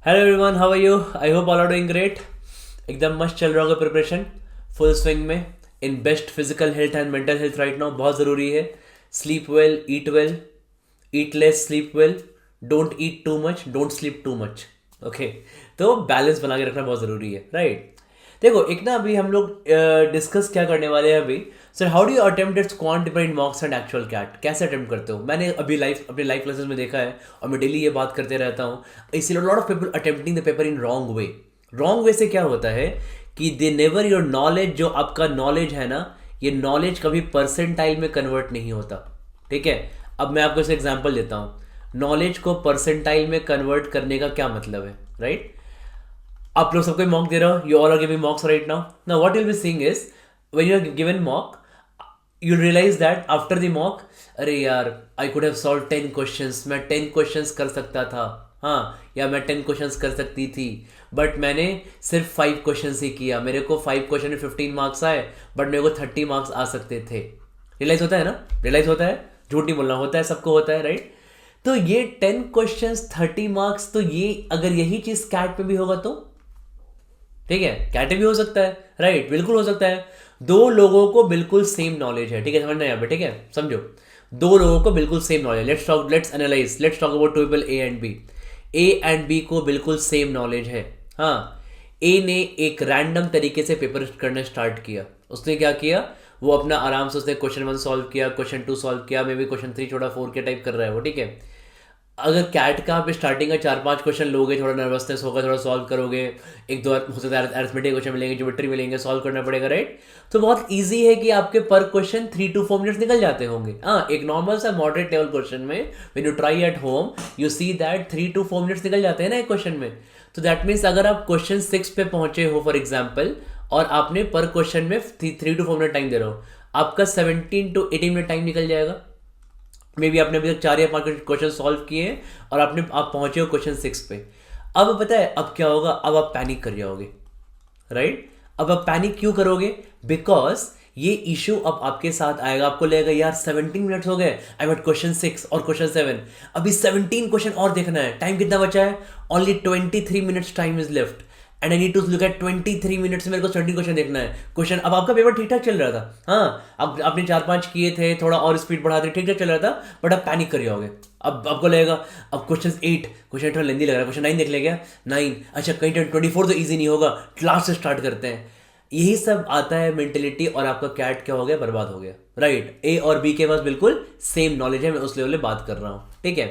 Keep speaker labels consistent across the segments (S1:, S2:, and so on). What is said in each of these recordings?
S1: Hello everyone, how are you? I hope all are doing great. एकदम मस्त चल रहा होगा प्रिपरेशन, फुल स्विंग में, in best physical health and mental health right now. बहुत ज़रूरी है। Sleep well, eat less, sleep well, don't eat too much, don't sleep too much. Okay, तो बैलेंस बना के रखना बहुत ज़रूरी है, राइट? देखो, एक ना अभी हम लोग डिस्कस क्या करने वाले हैं अभी। Sir, how do you attempt its quant defined mocks and actual CAT? कैसे अटेम्प्ट करते हो? मैंने अभी अपने लाइफ क्लासेस में देखा है और मैं डेली ये बात करते रहता हूँ। इसीलिए lot of people attempting the paper in wrong way. Wrong way से क्या होता है कि दे नेवर योर नॉलेज, जो आपका नॉलेज है ना, ये नॉलेज कभी परसेंटाइल में कन्वर्ट नहीं होता। ठीक है, अब मैं आपको इसे एग्जाम्पल देता हूँ। नॉलेज को परसेंटाइल में कन्वर्ट करने का क्या मतलब है, राइट? आप लोग सबको मॉक दे रहे हो, you all are giving mocks right now. Now what you'll be seeing is when you are given mock, you'll realize that after the mock, अरे यार, I could have solve 10 questions, मैं 10 questions कर सकता था, हाँ, या मैं 10 क्वेश्चंस कर सकती थी, बट मैंने सिर्फ 5 क्वेश्चंस ही किया। मेरे को 5 क्वेश्चन में 15 मार्क्स आए, बट मेरे को 30 मार्क्स आ सकते थे। रियलाइज होता है ना? रियलाइज होता है, झूठ नहीं बोलना, होता है, सबको होता है, राइट? तो ये 10 क्वेश्चंस 30 मार्क्स, तो ये अगर यही चीज कैट पे भी होगा तो ठीक है, कैटे भी हो सकता है, राइट? बिल्कुल हो सकता है। दो लोगों को बिल्कुल सेम नॉलेज है, ठीक है, समझना यहाँ पे, ठीक है, समझो। दो लोगों को बिल्कुल same knowledge, let's analyse, let's talk about two people A and B. A and B को बिल्कुल सेम नॉलेज है। हाँ, ए ने एक रैंडम तरीके से पेपर करना स्टार्ट किया। उसने क्या किया, वो अपना आराम से उसने क्वेश्चन 1 सॉल्व किया, क्वेश्चन 2 सॉल्व किया, मे बी क्वेश्चन 3 छोटा 4 के टाइप कर रहा है वो, ठीक है। अगर कैट का आप स्टार्टिंग का 4-5 क्वेश्चन लोगे, थोड़ा नर्वसनेस होगा, थोड़ा सॉल्व करोगे, एक दो हो सकता है अरिथमेटिक क्वेश्चन मिलेंगे, ज्योमेट्री मिलेंगे, सॉल्व करना पड़ेगा, राइट? तो बहुत इजी है कि आपके पर क्वेश्चन 3 to 4 मिनट्स निकल जाते होंगे। हाँ, एक नॉर्मल सा मॉडरेट लेवल क्वेश्चन में when you try at home, you see that 3 to 4 minutes निकल जाते हैं ना एक क्वेश्चन में। तो दैट मीन्स अगर आप क्वेश्चन 6 पे पहुंचे हो फॉर एग्जाम्पल, और आपने पर क्वेश्चन में 3 to 4 मिनट टाइम दे रहे हो, आपका 17 to 18 मिनट टाइम निकल जाएगा। मे बी आपने अभी तक 4 या 5 क्वेश्चन सॉल्व किए हैं और आप पहुंचे हो क्वेश्चन 6 पे। अब पता है अब क्या होगा? अब आप पैनिक कर जाओगे, राइट? अब आप पैनिक क्यों करोगे? बिकॉज ये इशू अब आपके साथ आएगा। आपको लगेगा यार 17 मिनट्स हो गए, आई एम एट क्वेश्चन 6 और क्वेश्चन 7, अभी 17 क्वेश्चन और देखना है। टाइम कितना बचा है? Only 23 minutes time is left and I need to look at 23 minutes. मेरे को 17 क्वेश्चन देखना है। क्वेश्चन, अब आपका पेपर ठीक ठाक चल रहा था, हाँ, अब आपने 4-5 किए थे, थोड़ा और स्पीड बढ़ा दी, ठीक ठाक चल रहा था, बट अब पैनिक कर जाओगे। अब आपको लगेगा अब क्वेश्चन 8 थोड़ा लेंदी लग रहा है, क्वेश्चन 9 देख ले क्या? 9, अच्छा कहीं 24 तो ईजी नहीं होगा, क्लास से स्टार्ट करते हैं। यही सब आता है मेंटेलिटी, और आपका कैट क्या हो गया? बर्बाद हो गया, राइट? ए और बी के पास बिल्कुल सेम नॉलेज है, मैं उस लेवल पे बात कर रहा हूं, ठीक है।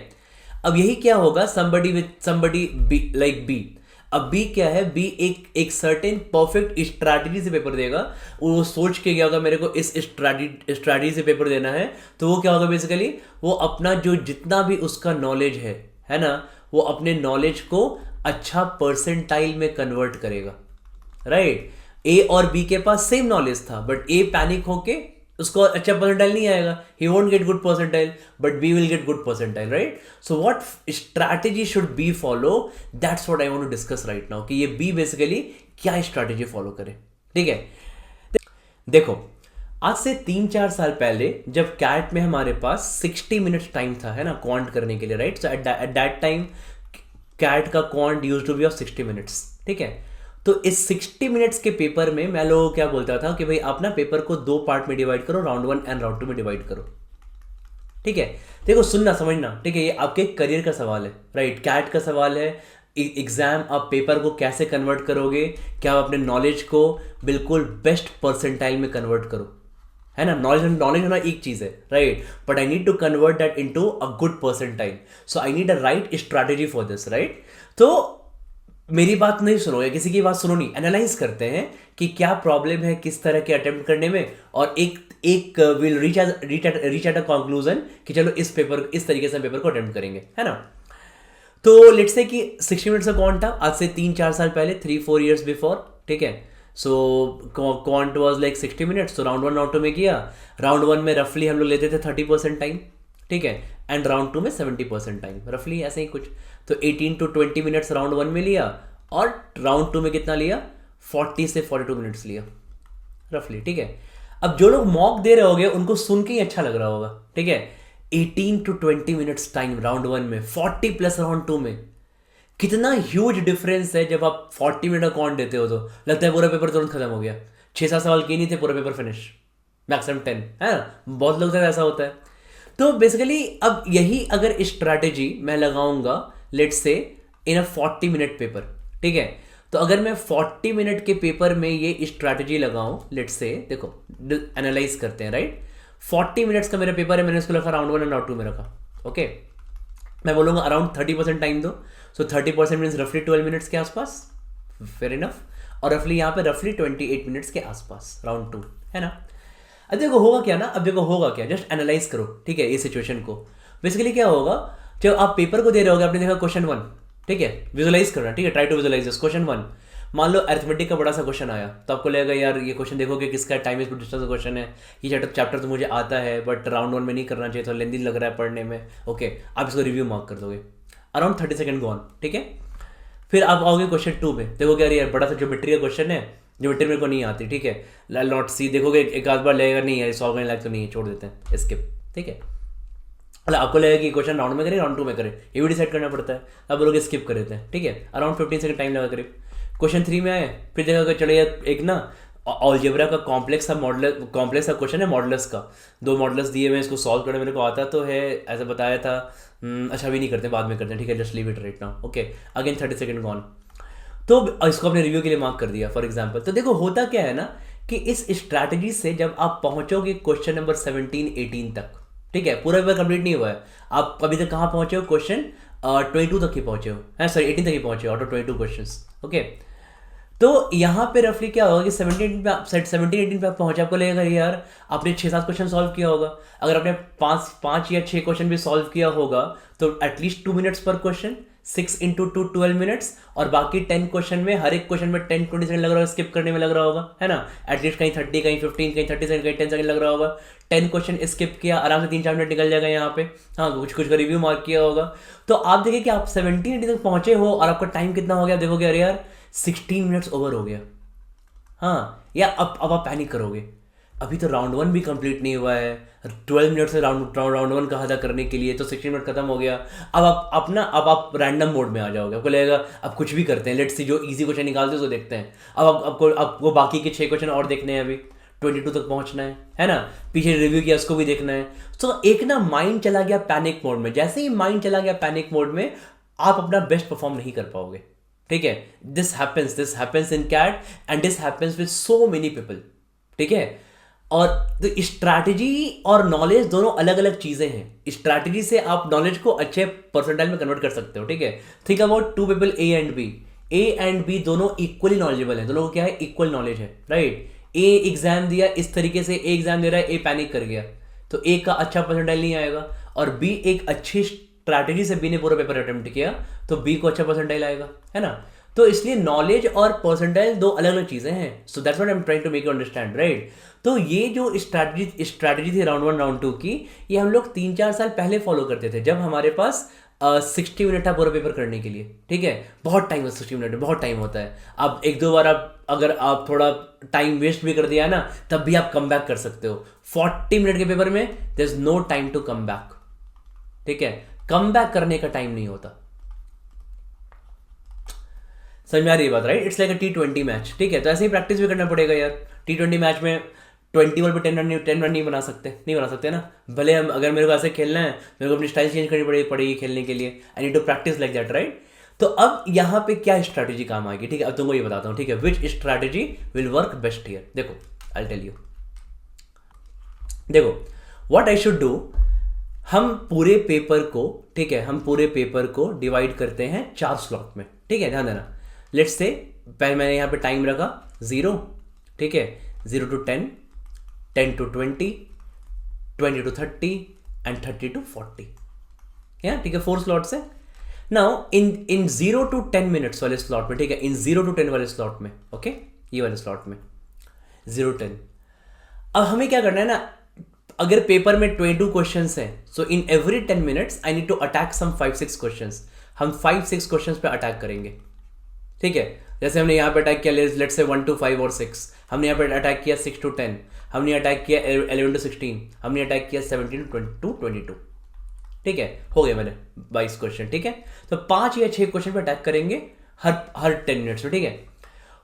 S1: अब यही क्या होगा, समबडी बी लाइक बी। अब बी क्या है? बी एक सर्टेन परफेक्ट स्ट्रैटेजी से पेपर देगा। वो सोच के गया होगा मेरे को इस स्ट्रैटेजी से पेपर देना है, तो वो क्या होगा बेसिकली, वो अपना जो जितना भी उसका नॉलेज है ना, वो अपने नॉलेज को अच्छा परसेंटाइल में कन्वर्ट करेगा, राइट? ए और बी के पास सेम नॉलेज था, बट ए पैनिक होके उसको अच्छा परसेंटाइल नहीं आएगा, he won't get good percentile, but B will get good percentile, right? So what strategy should be follow, that's what I want to discuss right now, कि ये B basically क्या strategy follow करे, ठीक है। देखो, आज से 3-4 साल पहले जब कैट में हमारे पास 60 मिनट्स टाइम था, है ना, क्वांट करने के लिए, right? So at that time CAT का quant used to be of 60 minutes, ठीक है। तो इस 60 मिनट्स के पेपर में मैं लोगों को क्या बोलता था कि भाई आप ना पेपर को 2 पार्ट में डिवाइड करो, राउंड 1 एंड राउंड 2 में डिवाइड करो, ठीक है। देखो, सुनना समझना, ठीक है, ये आपके करियर का सवाल है, राइट? कैट का सवाल है। एग्जाम आप पेपर को कैसे कन्वर्ट करोगे? क्या आप अपने नॉलेज को बिल्कुल बेस्ट परसेंटाइल में कन्वर्ट करो, है ना? नॉलेज होना एक चीज है, right, but I need to convert that into a good percentile, so I need a right strategy for this, right? तो मेरी बात नहीं सुनो या किसी की बात सुनो, नहीं, एनालाइज करते हैं कि क्या प्रॉब्लम है किस तरह के अटेम्प्ट करने में, और एक will reach at a conclusion कि चलो इस तरीके से पेपर को अटेम्प्ट करेंगे, है ना? तो लेट्स से कि 60 मिनट्स का क्वांट था आज से 3-4 साल पहले, 3-4 years बिफोर, ठीक है। सो क्वांट वाज लाइक 60 मिनट्स, तो राउंड 1 राउंड 2 में किया। राउंड 1 में रफली हम लोग लेते थे 30% टाइम, ठीक है, एंड राउंड 2 में 70% टाइम, रफली ऐसे ही कुछ। तो 18 to 20 मिनट्स राउंड 1 में लिया, और राउंड 2 में कितना लिया? 40 से 42 मिनट्स लिया, रफली, ठीक है। अब जो लोग मॉक दे रहे होंगे उनको सुन के ही अच्छा लग रहा होगा, ठीक है। 18 to 20 मिनट्स टाइम राउंड 1 में, 40 प्लस राउंड 2 में, कितना ह्यूज डिफरेंस है जब आप 40 मिनट का कॉन्ट देते हो तो लगता है पूरा पेपर तुरंत खत्म हो गया। 6-7 सवाल किए नहीं थे, पूरा पेपर फिनिश, मैक्सिमम 10, है ना। बहुत लोग ऐसा होता है। तो बेसिकली अब यही अगर स्ट्रैटेजी मैं लगाऊंगा let's say in a 40 minute paper, ठीक है, तो अगर मैं 40 मिनट के पेपर में ये स्ट्रैटेजी लगाऊं लेट्स से, देखो एनालाइज करते हैं राइट। 40 मिनट्स का मेरा पेपर है, मैंने उसको रखा राउंड 1 एंड राउंड 2 में रखा, ओके। मैं बोलूँगा अराउंड 30% टाइम दो, सो 30% मीन्स रफली 12 मिनट्स के आसपास, फेयर इनफ। और रफली यहाँ पे रफली 28 मिनट्स के आसपास राउंड 2, है ना। अब देखो होगा क्या ना, अब देखो होगा क्या, जस्ट एनालाइज करो, ठीक है, इस सिचुएशन को। बेसिकली क्या होगा, जब आप पेपर को दे रहे होगे, आपने देखा क्वेश्चन 1, ठीक है, विजुलाइज करना, ठीक है, try to visualise this question 1। मान लो अरिथमेटिक का बड़ा सा क्वेश्चन आया, तो आपको लगेगा यार ये क्वेश्चन देखोगे किसका टाइम इज डिस्टेंस का क्वेश्चन है, ये चैप्टर तो मुझे आता है बट राउंड 1 में नहीं करना चाहिए, तो लेंदी लग रहा है पढ़ने में, ओके, आप इसको रिव्यू मार्क कर दोगे, अराउंड 30 सेकंड गॉन, ठीक है। फिर आप आओगे क्वेश्चन 2 में, देखोगे यार बड़ा सा ज्योमेट्री का क्वेश्चन है, ज्योमेट्री मेरे को नहीं आती, ठीक है, नॉट सी, देखोगे एक आध बार लगेगा नहीं यार सॉल्व करने लायक तो नहीं है, छोड़ देते हैं, स्किप, ठीक है। मतलब आपको लगेगा कि क्वेश्चन राउंड में करें राउंड 2 में करें, ये भी डिसाइड करना पड़ता है, अब लोग स्किप कर देते हैं, ठीक है, अराउंड 15 सेकंड टाइम लगा करीब। क्वेश्चन 3 में आए, फिर देखा चलो यार एक ना अलजेब्रा का कॉम्प्लेक्स सा क्वेश्चन है, मॉडुलस का, 2 मॉडुलस दिए हुए, इसको सॉल्व करने मेरे को आता तो है, ऐसा बताया था। अच्छा अभी नहीं करते, बाद में करते हैं, ठीक है, just leave it right now, okay, again 30 second gone. तो इसको अपने रिव्यू के लिए मार्क कर दिया फॉर एग्जाम्पल। तो देखो होता क्या है ना कि इस स्ट्रैटेजी से जब आप पहुंचोगे क्वेश्चन नंबर 17-18 तक, ठीक है, पूरा पेपर कंप्लीट नहीं हुआ है, आप अभी तक कहाँ पहुंचे हो, क्वेश्चन 22 तक ही पहुंचे हो, सॉरी 18 तक ही पहुंचे हो आउट ऑफ 22 क्वेश्चन, ओके। तो यहाँ पे रफली क्या होगा कि 17-18 पे आप पहुंचे, आपको लगेगा यार आपने 6-7 क्वेश्चन सॉल्व किया होगा। अगर आपने 5 या 6 क्वेश्चन भी सॉल्व किया होगा तो एटलीस्ट 2 मिनट्स पर क्वेश्चन, 6 इंटू 2 12 मिनट्स, और बाकी 10 क्वेश्चन में हर एक क्वेश्चन में 10-20 सेकंड लग रहा होगा, स्किप करने में लग रहा होगा, है ना, एटलीस्ट कहीं 30, कहीं 15, कहीं 30 सेकंड, कहीं 10 सेकंड लग रहा होगा। 10 क्वेश्चन स्किप किया, आराम से 3-4 मिनट निकल जाएगा यहाँ पे, हाँ, कुछ का रिव्यू मार्क किया होगा। तो आप देखिए कि आप 17-18 तक पहुंचे हो और आपका टाइम कितना हो गया, देखोगे अरे यार 16 मिनट्स ओवर हो गया, हाँ। या अब आप पैनिक करोगे, अभी तो राउंड 1 भी कंप्लीट नहीं हुआ है, 12 मिनट से राउंड 1 कहा था करने के लिए, तो 16 मिनट खत्म हो गया। अब आप रैंडम मोड में आ जाओगे, आपको लगेगा अब कुछ भी करते हैं, लेट्स सी जो इजी क्वेश्चन निकालते हैं उसको देखते हैं। अब आपको बाकी के 6 क्वेश्चन और देखने हैं, अभी 22 तक पहुंचना है ना, पीछे रिव्यू किया उसको भी देखना है। तो एक ना माइंड चला गया पैनिक मोड में, जैसे ही माइंड चला गया पैनिक मोड में आप अपना बेस्ट परफॉर्म नहीं कर पाओगे, ठीक है। This happens in CAT and this happens with so many people, ठीक है। और तो स्ट्रैटेजी और नॉलेज दोनों अलग अलग चीजें हैं। स्ट्रैटेजी से आप नॉलेज को अच्छे परसेंटाइल में कन्वर्ट कर सकते हो, ठीक है। Think about 2 people A and B दोनों इक्वली नॉलेजेबल हैं, दोनों को क्या है, इक्वल नॉलेज है, राइट। ए एग्जाम दिया इस तरीके से, ए एग्जाम दे रहा है, ए पैनिक कर गया, तो ए का अच्छा परसेंटाइल नहीं आएगा, और बी एक अच्छी स्ट्रैटेजी से बी ने पूरा पेपर अटेम्प्ट किया तो बी को अच्छा परसेंटाइल आएगा, है ना। तो इसलिए नॉलेज और परसेंटाइल 2 अलग अलग चीजें हैं। So that's what I am trying to make you understand, right. तो ये जो स्ट्रैटेजी थी राउंड 1 राउंड 2 की, ये हम लोग 3-4 साल पहले फॉलो करते थे, जब हमारे पास 60 मिनट था पूरा पेपर करने के लिए, ठीक है। बहुत टाइम है 60 मिनट में, बहुत टाइम होता है। अब 1-2 बार अगर आप थोड़ा टाइम वेस्ट भी कर दिया ना, तब भी आप कम बैक कर सकते हो। 40 मिनट के पेपर में there is no time to come back, ठीक है, कम बैक करने का टाइम नहीं होता। समझ में आ रही है बात, right. It's like a T20 match, ठीक है। तो ऐसे ही प्रैक्टिस भी करना पड़ेगा यार। T20 मैच में 20 बॉल पे 10 रन नहीं बना सकते ना। भले हम अगर मेरे को ऐसे खेलना है, मेरे को अपनी स्टाइल चेंज करनी पड़ेगी खेलने के लिए। I need to practise like that, right. तो अब यहाँ पे क्या स्ट्रैटेजी काम आएगी, ठीक है, अब तुमको ये बताता हूँ, ठीक है, which strategy will work best here. देखो आई टेल यू, देखो व्हाट आई शुड डू, हम पूरे पेपर को, ठीक है, हम पूरे पेपर को डिवाइड करते हैं 4 स्लॉट में, ठीक है, ध्यान देना। लेट्स से पहले मैंने यहाँ पे टाइम रखा 0, ठीक है, 0 to 10, 10 to 20, 20 to 30 and 30 to 40, या ठीक है, 4 स्लॉट्स है। नाउ इन 0 to 10 मिनट्स वाले स्लॉट में, ठीक है, इन 0 to 10 वाले स्लॉट में, ओके, ये वाले स्लॉट में 0-10। अब हमें क्या करना है ना, अगर पेपर में 22 क्वेश्चंस हैं, so in every 10 minutes I need to attack some 5-6 questions. हम 5-6 क्वेश्चंस पे अटैक करेंगे, ठीक है। जैसे हमने यहाँ पे अटैक किया लेट्स से 1 to 5 और 6, हमने यहाँ पे अटैक किया 6 to 10, हमने अटैक किया 11 to 16, हमने अटैक किया 17 to 22, ठीक है, हो गया मैंने 22 क्वेश्चन। ठीक है, तो 5 या 6 क्वेश्चन पे अटैक करेंगे हर 10 मिनट्स में। ठीक है,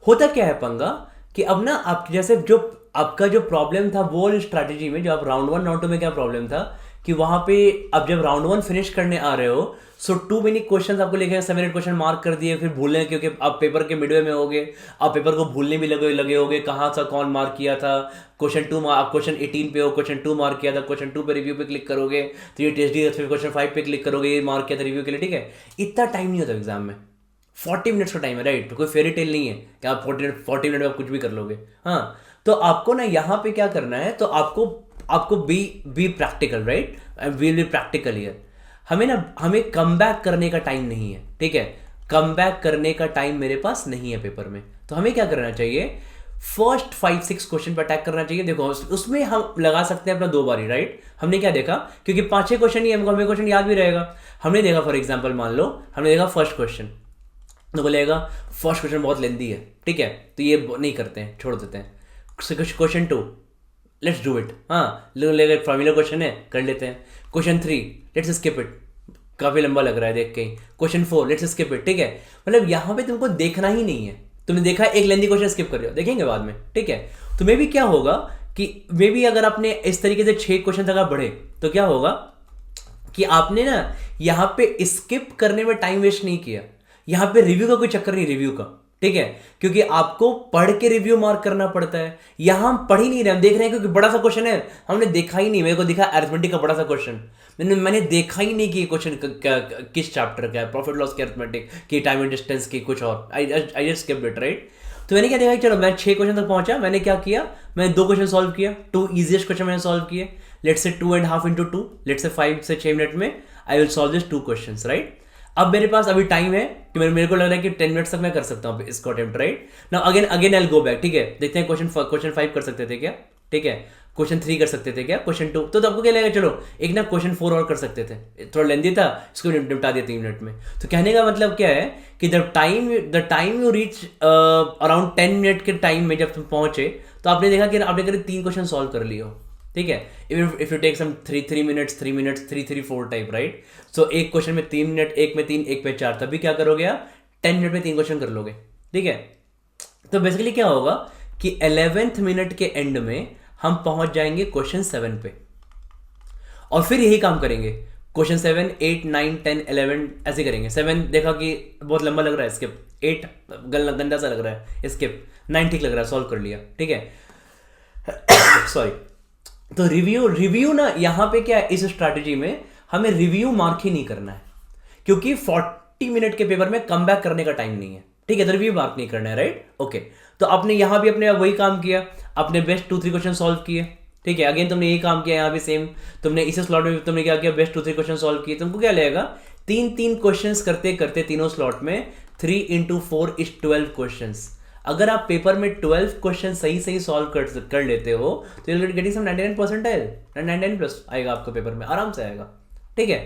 S1: होता क्या है पंगा कि अब ना आप जैसे जो आपका जो प्रॉब्लम था वो स्ट्रैटेजी में, जो आप राउंड 1 राउंड 2 में क्या प्रॉब्लम था कि वहां पे अब जब राउंड 1 फिनिश करने आ रहे हो, सो टू मेनी क्वेश्चन आपको लेके 7-8 क्वेश्चन मार्क कर दिए, फिर भूलने, क्योंकि आप पेपर के मिडवे में होगे, आप पेपर को भूलने भी लगे होगे कहाँ सा कौन मार्क किया था। आप क्वेश्चन 18 पे हो, क्वेश्चन 2 मार्क किया था, क्वेश्चन 2 पे रिव्यू पे क्लिक करोगे तो ये टेस्ट, फिर क्वेश्चन 5 पे क्लिक करोगे, ये मार्क किया था रिव्यू के लिए। ठीक है, इतना टाइम नहीं होता एग्जाम में, 40 मिनट्स का टाइम है, राइट। तो कोई फेरी टेल नहीं है कि आप 40 मिनट में आप कुछ भी कर लोगे। हाँ, तो आपको ना यहाँ पे क्या करना है, तो आपको be practical, right, we will be practical here. हमें कम बैक करने का टाइम नहीं है। ठीक है, कम बैक करने का टाइम मेरे पास नहीं है पेपर में। तो हमें क्या करना चाहिए, फर्स्ट 5-6 क्वेश्चन पर अटैक करना चाहिए। देखो उसमें हम लगा सकते हैं अपना 2 बारी, राइट। हमने क्या देखा, क्योंकि 5-6 क्वेश्चन ही हमको, हमें क्वेश्चन याद भी रहेगा। हमने देखा फॉर एग्जाम्पल, मान लो हमने देखा फर्स्ट क्वेश्चन, तो बोलेगा फर्स्ट क्वेश्चन बहुत लेंदी है, ठीक है, तो ये नहीं करते हैं, छोड़ देते हैं। Question 2, let's do it. हाँ, फॉर्मूला क्वेश्चन है, कर लेते हैं। क्वेश्चन 3, लेट्स स्किप इट, काफी लंबा लग रहा है देख के। Question 4, let's skip it. ठीक है, मतलब यहाँ पे तुमको देखना ही नहीं है। तुमने देखा एक लेंदी क्वेश्चन, स्किप कर रहे हो, देखेंगे बाद में। ठीक है, तो मे भी क्या होगा कि मे भी अगर आपने इस तरीके से 6 क्वेश्चन तक आप बढ़े, तो क्या होगा कि आपने ना यहाँ पे स्किप करने में टाइम वेस्ट नहीं किया। यहाँ पे रिव्यू का कोई चक्कर नहीं, रिव्यू का, ठीक है, क्योंकि आपको पढ़ के रिव्यू मार्क करना पड़ता है। यहां हम पढ़ ही नहीं रहे, हम देख रहे हैं क्योंकि बड़ा सा क्वेश्चन है, हमने देखा ही नहीं। मेरे को दिखा अरिथमेटिक का बड़ा सा क्वेश्चन, मैंने देखा ही नहीं कि क्वेश्चन किस चैप्टर का है, प्रॉफिट लॉस की अरिथमेटिक की, टाइम एंड डिस्टेंस की, कुछ और। I just skipped it, right. तो मैंने क्या देखा, चलो मैं 6 क्वेश्चन तक पहुंचा, मैंने क्या किया, मैंने 2 क्वेश्चन सॉल्व किया, 2 इजीएस्ट क्वेश्चन मैंने सॉल्व किए। Let's say 2.5 into 2, let's say 5 से 6 मिनट में I will solve this 2 questions, right. अब मेरे पास अभी टाइम है कि मेरे को लग रहा है कि 10 मिनट्स तक मैं कर सकता हूँ इसको attempt, right. Now again I will go back. ठीक है, देखते हैं क्वेश्चन 5 कर सकते थे क्या, ठीक है, क्वेश्चन 3 कर सकते थे क्या, क्वेश्चन 2, तो आपको क्या लगेगा, चलो एक ना क्वेश्चन 4 और कर सकते थे, थोड़ा लेंदी था, इसको निपटा दिया 3 मिनट में। तो कहने का मतलब क्या है कि the time you reach around 10 minute के टाइम में जब तुम पहुंचे, तो आपने देखा कि आपने करीब 3 क्वेश्चन सॉल्व कर लिए हो। ठीक है, if you take some 3 minutes 3 4 type, right. सो एक क्वेश्चन में 3 मिनट, एक में 3, एक में 4, तभी क्या करोगे आप, 10 मिनट में 3 क्वेश्चन कर लोगे। ठीक है, तो बेसिकली क्या होगा कि 11th मिनट के एंड में हम पहुंच जाएंगे क्वेश्चन 7 पे, और फिर यही काम करेंगे। क्वेश्चन 7, 8, 9, 10, 11 ऐसे करेंगे। 7 देखा कि बहुत लंबा लग रहा है, स्किप। 8 गंदा सा लग रहा है, स्किप। 9 ठीक लग रहा है, सॉल्व कर लिया। ठीक है सॉरी। तो रिव्यू ना यहाँ पे क्या है, इस स्ट्रैटेजी में हमें रिव्यू मार्क ही नहीं करना है, क्योंकि 40 मिनट के पेपर में कम बैक करने का टाइम नहीं है। ठीक है, तो रिव्यू मार्क नहीं करना है, राइट। ओके, तो आपने यहाँ भी अपने वही काम किया, आपने बेस्ट 2-3 क्वेश्चन सॉल्व किए। ठीक है, अगेन तुमने यही काम किया यहाँ भी सेम, तुमने इसी स्लॉट में तुमने क्या किया, बेस्ट 2-3 क्वेश्चन सॉल्व किए। तुमको क्या लगेगा, 3 क्वेश्चन करते करते तीनों स्लॉट में 3 into 4 is 12 क्वेश्चन। अगर आप पेपर में 12 क्वेश्चन सही सॉल्व कर लेते हो, तो यू विल गेटिंग सम 99% 99+ आएगा आपको पेपर में, आराम से आएगा। ठीक है,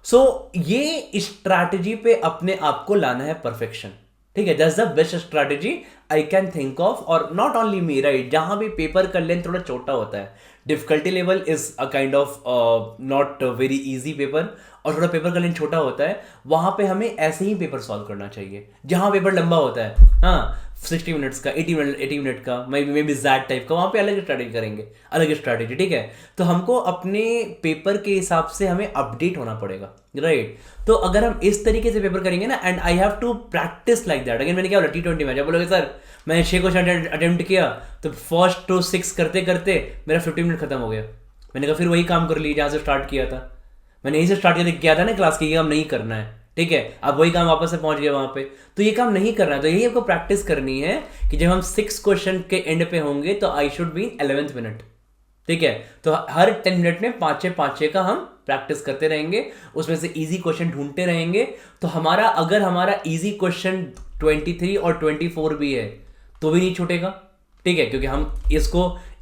S1: सो ये स्ट्रैटेजी पे अपने आप को लाना है परफेक्शन। ठीक है, that's the best strategy I can think of, और नॉट ओनली मी, राइट। जहां भी पेपर का लेंथ थोड़ा छोटा होता है, difficulty level is a kind of not very easy paper, और थोड़ा पेपर का लेंथ छोटा होता है, वहां पे हमें ऐसे ही पेपर सॉल्व करना चाहिए। जहां पेपर लंबा होता है, हाँ, 60 मिनट्स का, 80 मिनट का, मे बी जैट टाइप का, वहां पे अलग स्ट्रैटेजी करेंगे, अलग स्ट्रैटेजी। ठीक है, तो हमको अपने पेपर के हिसाब से हमें अपडेट होना पड़ेगा, राइट। तो अगर हम इस तरीके से पेपर करेंगे ना, and I have to practise like that. Again मैंने क्या बोला, T20 में जब बोलोगे सर मैंने 6 क्वेश्चन अटेम्प्ट किया, तो फर्स्ट टू 6 करते करते मेरा 50 मिनट खत्म हो गया। मैंने कहा फिर वही काम कर ली जहां से स्टार्ट किया था, मैंने यही से स्टार्ट किया था ना क्लास की, ये काम नहीं करना है। ठीक है, अब वही काम वापस से पहुंच गया वहां पे, तो ये काम नहीं करना है। तो यही आपको प्रैक्टिस करनी है कि जब हम 6 क्वेश्चन के एंड पे होंगे, तो I should be 11th minute. ठीक है, तो हर 10 मिनट में 5-6 का हम प्रैक्टिस करते रहेंगे, उसमें से इजी क्वेश्चन ढूंढते रहेंगे। तो अगर हमारा इजी क्वेश्चन 23 और 24 भी है, तो भी नहीं छूटेगा। ठीक है, क्योंकि हम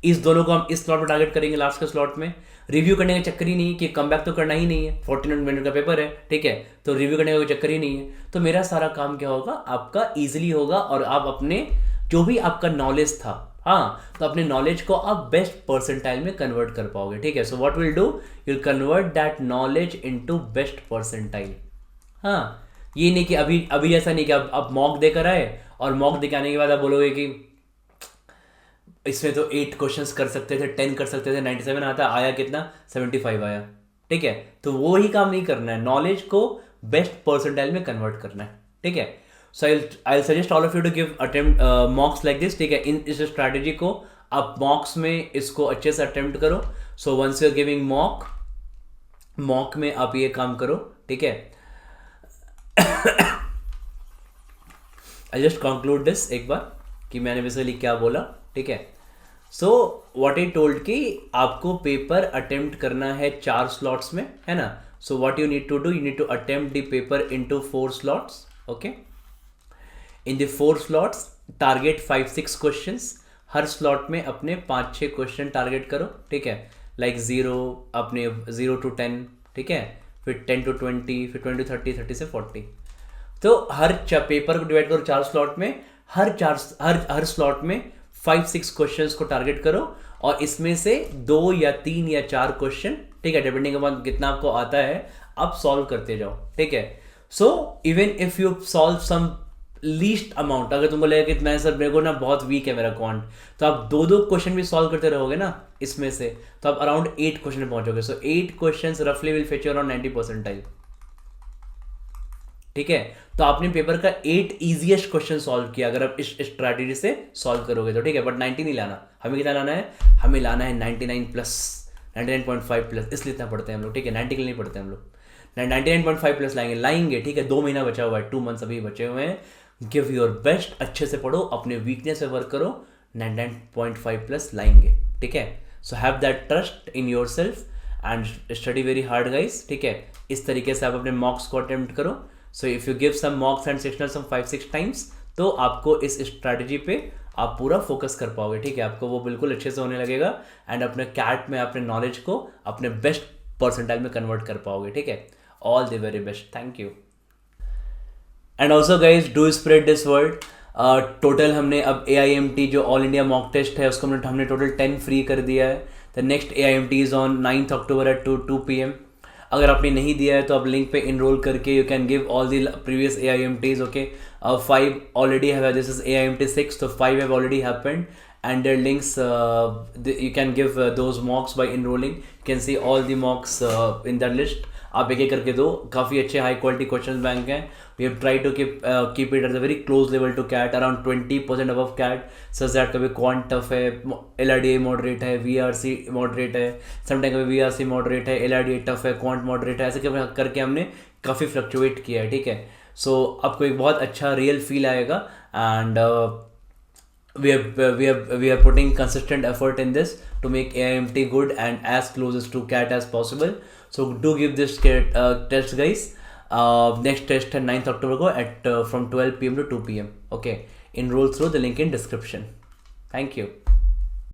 S1: इस दोनों को हम इस स्लॉट पर टारगेट करेंगे, लास्ट के स्लॉट में। रिव्यू करने का चक्कर ही नहीं कि कम बैक तो करना ही नहीं है, 49 मिनट का पेपर है। ठीक है, तो रिव्यू करने का कोई चक्कर ही नहीं है। तो मेरा सारा काम क्या होगा, आपका ईजिली होगा, और आप अपने जो भी आपका नॉलेज था, हाँ, तो अपने नॉलेज को आप बेस्ट परसेंटाइल में कन्वर्ट कर पाओगे, ठीक है। So what will do, you convert that knowledge into best percentile. हाँ, ये नहीं कि अभी अभी ऐसा नहीं कि आप मॉक देकर आए और मॉक देकर आने के बाद आप बोलोगे कि इसमें तो 8 क्वेश्चंस कर सकते थे, 10 कर सकते थे, 97 आता, आया कितना, 75 आया, ठीक है। तो वो ही काम नहीं करना है, नॉलेज को बेस्ट परसेंटाइल में कन्वर्ट करना है, ठीक है। So I suggest all of you to give attempt mocks like this, ठीक है। इन इस स्ट्रैटेजी को आप मॉक्स में इसको अच्छे से अटेम्प्ट करो। So once you are giving mock में आप ये काम करो, ठीक है। आई जस्ट कंक्लूड दिस एक बार कि मैंने बेसिकली क्या बोला, ठीक है। सो व्हाट आई टोल्ड कि आपको पेपर अटेम्प्ट करना है 4 स्लॉट्स में, है ना। So what you need to do, you need to attempt the paper into 4 slots, okay. In the 4 slots target 5-6 questions, हर स्लॉट में अपने 5-6 क्वेश्चन टारगेट करो, ठीक है। लाइक 0 अपने 0 to 10, ठीक है, फिर 10 to 20, फिर 20 to 30, 30 से 40। तो हर पेपर को डिवाइड करो 4 स्लॉट में, हर स्लॉट में 5-6 क्वेश्चंस को टारगेट करो और इसमें से 2 या 3 या 4 क्वेश्चन, ठीक है, डिपेंडिंग अपॉन कितना आपको आता है, आप सॉल्व करते जाओ, ठीक है। So even if you solve some least amount, अगर तुमको लगेगा कि मैं सर मेरे को ना बहुत वीक है मेरा क्वांट, तो आप 2-2 क्वेश्चन भी सॉल्व करते रहोगे ना इसमें से, तो आप अराउंड 8 क्वेश्चन में पहुंचोगे। सो 8 क्वेश्चन रफली will fetch you around 90 percentile, ठीक है। तो आपने पेपर का 8 इजीएस्ट क्वेश्चन सॉल्व किया अगर आप इस स्ट्रैटेजी से सॉल्व करोगे तो, ठीक है। बट 90 नहीं लाना, हमें कितना लाना है, हमें लाना है 99 प्लस, 99.5 प्लस, इसलिए इतना पढ़ते हैं हम लोग, ठीक है। 90 के लिए नहीं पढ़ते हम लोग, 99.5 प्लस लाएंगे, ठीक है। 2 महीना बचा हुआ है, 2 मंथ्स अभी बचे हुए हैं। गिव योर बेस्ट, अच्छे से पढ़ो, अपने वीकनेस पे वर्क करो, 99.5 प्लस लाएंगे, ठीक है। So have that trust in your self and study very hard guys, ठीक है। इस तरीके से आप अपने मॉक्स को अटेम्प्ट करो। So if you give some mocks and sectional some 5-6 times, तो आपको इस स्ट्रैटेजी पे आप पूरा फोकस कर पाओगे, ठीक है। आपको वो बिल्कुल अच्छे से होने लगेगा एंड अपने कैट में अपने नॉलेज को अपने बेस्ट परसेंटाइल में कन्वर्ट कर पाओगे, ठीक है। All the very best, thank you. And also guys do spread this word. Total हमने अब AIMT जो ऑल इंडिया मॉक टेस्ट है उसको हमने टोटल 10 फ्री कर दिया है। The next AIMT is on 9th October at 2 PM। अगर आपने नहीं दिया है तो आप लिंक पे इनरोल करके you can give all the previous AIMTs, okay. 5 already have, this is AIMT 6, तो 5 have already happened and their links, you can give those mocks by enrolling. You can see all the mocks in that list. आप एक एक करके दो, काफ़ी अच्छे high quality question bank हैं। We have try to keep it at a very close level to CAT, around 20% above CAT, such that कभी quant tough है, LRDA मॉडरेट है, VRC मॉडरेट है, समटाइम कभी VRC मॉडरेट है, LRDA tough है, quant moderate है, ऐसे करके हमने काफ़ी फ्लक्चुएट किया है, ठीक है। सो आपको एक बहुत अच्छा रियल फील आएगा and we are putting consistent effort in this to make AIMT good and as closest to CAT as possible. So do give this test guys. Next test है 9th October को at from 12 PM to 2 PM. Okay, enroll through the link in description. Thank you.